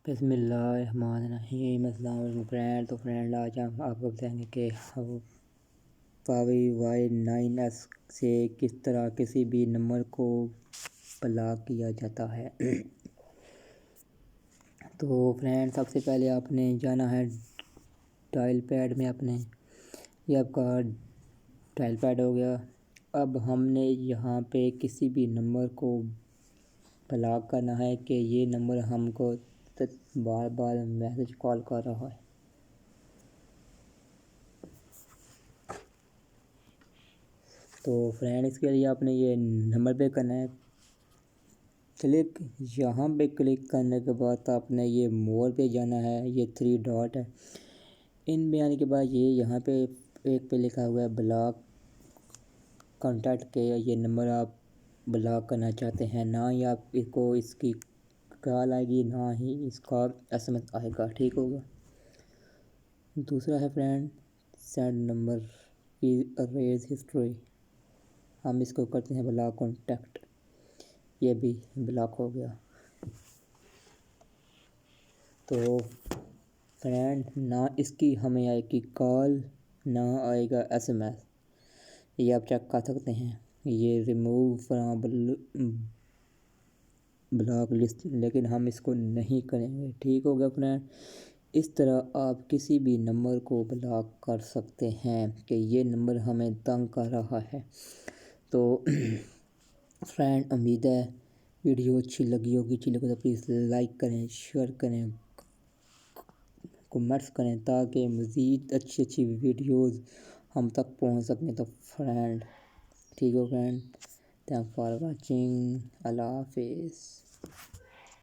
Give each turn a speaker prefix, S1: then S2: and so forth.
S1: بسم اللہ الرحمن الرحیم۔ السلام علیکم فرینڈ۔ تو فرینڈ آج ہم آپ کو بتائیں گے کہ ہواوی Y9S سے کس طرح کسی بھی نمبر کو بلاک کیا جاتا ہے۔ تو فرینڈ سب سے پہلے آپ نے جانا ہے ڈائل پیڈ میں اپنے، یہ آپ کا ڈائل پیڈ ہو گیا۔ اب ہم نے یہاں پہ کسی بھی نمبر کو بلاک کرنا ہے کہ یہ نمبر ہم کو بار بار میسج کال کر رہا ہے۔ تو فرینڈ اس کے لیے آپ نے یہ نمبر پہ کرنا ہے کلک۔ یہاں پہ کلک کرنے کے بعد آپ نے یہ مور پہ جانا ہے، یہ 3 ڈاٹ ہے، ان پہ آنے کے بعد یہ یہاں پہ ایک پہ لکھا ہوا ہے بلاک کانٹیکٹ کے یہ نمبر آپ بلاک کرنا چاہتے ہیں، نہ ہی آپ کو اس کی کال آئے گی نہ ہی اس کا SMS آئے گا، ٹھیک ہوگا۔ دوسرا ہے friend send number arrays history, ہم اس کو کرتے ہیں بلاک کانٹیکٹ، یہ بھی بلاک ہو گیا۔ تو فرینڈ نہ اس کی ہمیں آئے گی کال نہ آئے گا SMS، یہ آپ چیک کر سکتے ہیں، یہ ریموو فرام بلاک لسٹ، لیکن ہم اس کو نہیں کریں گے، ٹھیک ہو گیا فرینڈ۔ اس طرح آپ کسی بھی نمبر کو بلاک کر سکتے ہیں کہ یہ نمبر ہمیں تنگ کر رہا ہے۔ تو فرینڈ امید ہے ویڈیو اچھی لگی ہوگی تو پلیز لائک کریں، شیئر کریں، کمنٹس کریں تاکہ مزید اچھی ویڈیوز ہم تک پہنچ سکیں۔ تو فرینڈ ٹھیک ہو فرینڈ، تھینک فار واچنگ، اللہ حافظ۔